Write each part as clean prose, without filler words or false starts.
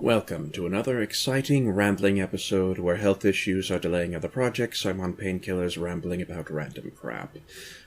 Welcome to another exciting, rambling episode where health issues are delaying other projects. I'm on painkillers rambling about random crap.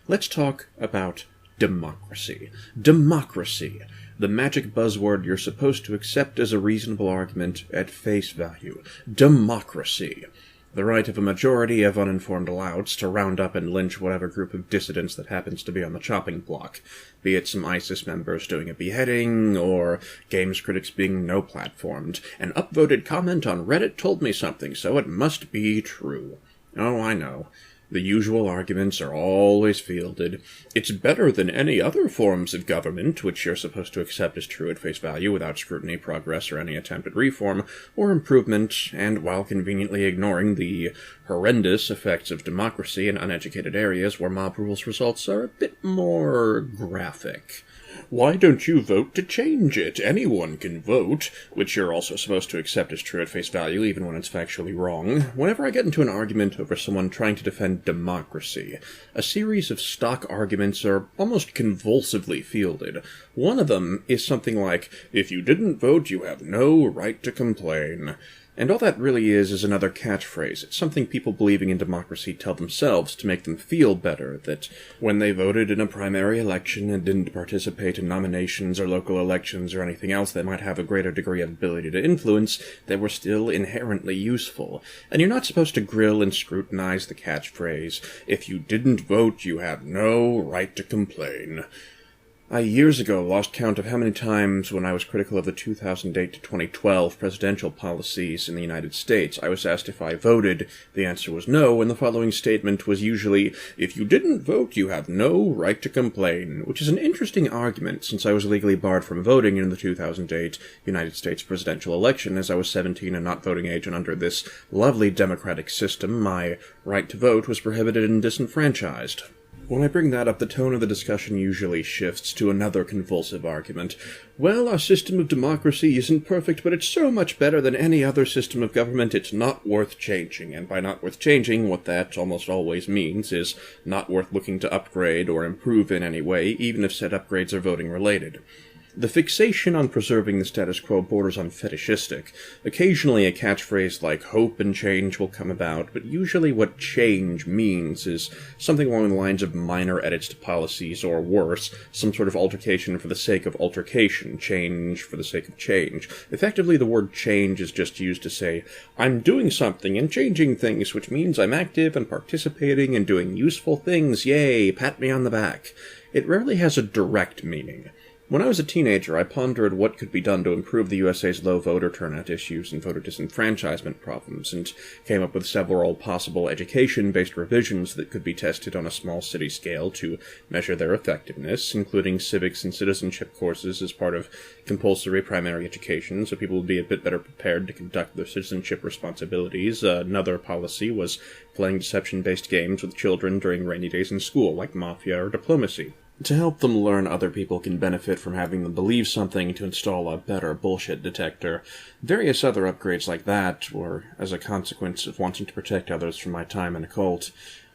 Let's talk about democracy. Democracy. The magic buzzword you're supposed to accept as a reasonable argument at face value. Democracy. The right of a majority of uninformed louts to round up and lynch whatever group of dissidents that happens to be on the chopping block, be it some ISIS members doing a beheading, or games critics being no-platformed. An upvoted comment on Reddit told me something, so it must be true. Oh, I know. The usual arguments are always fielded. It's better than any other forms of government, which you're supposed to accept as true at face value without scrutiny, progress, or any attempt at reform or improvement, and while conveniently ignoring the horrendous effects of democracy in uneducated areas where mob rules results are a bit more graphic. Why don't you vote to change it? Anyone can vote, which you're also supposed to accept as true at face value, even when it's factually wrong. Whenever I get into an argument over someone trying to defend democracy, a series of stock arguments are almost convulsively fielded. One of them is something like, if you didn't vote, you have no right to complain. And all that really is another catchphrase. It's something people believing in democracy tell themselves to make them feel better, that when they voted in a primary election and didn't participate in nominations or local elections or anything else that might have a greater degree of ability to influence, they were still inherently useful. And you're not supposed to grill and scrutinize the catchphrase, if you didn't vote, you have no right to complain. I years ago lost count of how many times when I was critical of the 2008 to 2012 presidential policies in the United States, I was asked if I voted. The answer was no, and the following statement was usually, if you didn't vote, you have no right to complain, which is an interesting argument since I was legally barred from voting in the 2008 United States presidential election as I was 17 and not voting age, and under this lovely democratic system, my right to vote was prohibited and disenfranchised. When I bring that up, the tone of the discussion usually shifts to another convulsive argument. Well, our system of democracy isn't perfect, but it's so much better than any other system of government, it's not worth changing. And by not worth changing, what that almost always means is not worth looking to upgrade or improve in any way, even if said upgrades are voting related. The fixation on preserving the status quo borders on fetishistic. Occasionally a catchphrase like hope and change will come about, but usually what change means is something along the lines of minor edits to policies, or worse, some sort of altercation for the sake of altercation, change for the sake of change. Effectively, the word change is just used to say, I'm doing something and changing things, which means I'm active and participating and doing useful things, yay, pat me on the back. It rarely has a direct meaning. When I was a teenager, I pondered what could be done to improve the USA's low voter turnout issues and voter disenfranchisement problems, and came up with several possible education-based revisions that could be tested on a small city scale to measure their effectiveness, including civics and citizenship courses as part of compulsory primary education, so people would be a bit better prepared to conduct their citizenship responsibilities. Another policy was playing deception-based games with children during rainy days in school, like Mafia or Diplomacy, to help them learn other people can benefit from having them believe something to install a better bullshit detector. Various other upgrades like that were as a consequence of wanting to protect others from my time in a cult.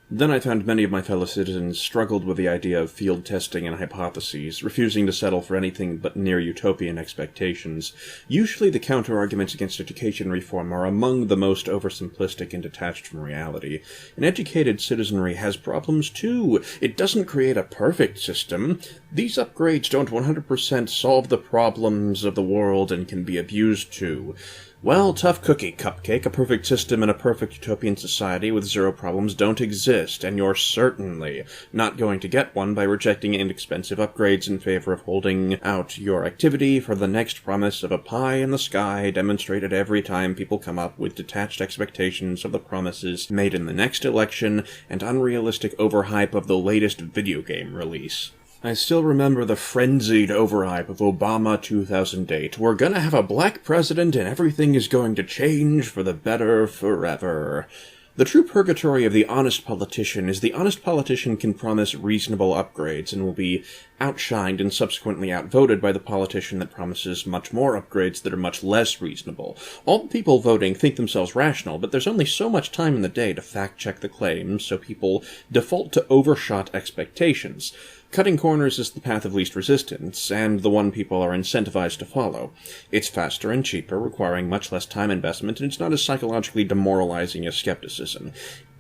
Then I found many of my fellow citizens struggled with the idea of field testing and hypotheses, refusing to settle for anything but near-utopian expectations. Usually the counter-arguments against education reform are among the most oversimplistic and detached from reality. An educated citizenry has problems too. It doesn't create a perfect system. These upgrades don't 100% solve the problems of the world and can be abused too. Well, tough cookie, Cupcake. A perfect system in a perfect utopian society with zero problems don't exist, and you're certainly not going to get one by rejecting inexpensive upgrades in favor of holding out your activity for the next promise of a pie in the sky demonstrated every time people come up with detached expectations of the promises made in the next election and unrealistic overhype of the latest video game release. I still remember the frenzied overhype of Obama 2008. We're gonna have a black president and everything is going to change for the better forever. The true purgatory of the honest politician is the honest politician can promise reasonable upgrades and will be outshined and subsequently outvoted by the politician that promises much more upgrades that are much less reasonable. All the people voting think themselves rational, but there's only so much time in the day to fact-check the claims, so people default to overshot expectations. Cutting corners is the path of least resistance, and the one people are incentivized to follow. It's faster and cheaper, requiring much less time investment, and it's not as psychologically demoralizing as skepticism.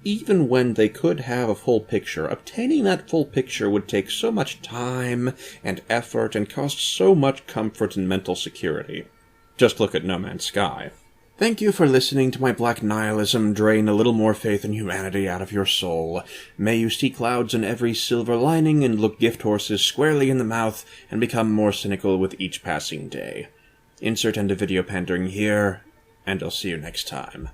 Even when they could have a full picture, obtaining that full picture would take so much time and effort and cost so much comfort and mental security. Just look at No Man's Sky. Thank you for listening to my black nihilism drain a little more faith in humanity out of your soul. May you see clouds in every silver lining and look gift horses squarely in the mouth and become more cynical with each passing day. Insert end of video pandering here, and I'll see you next time.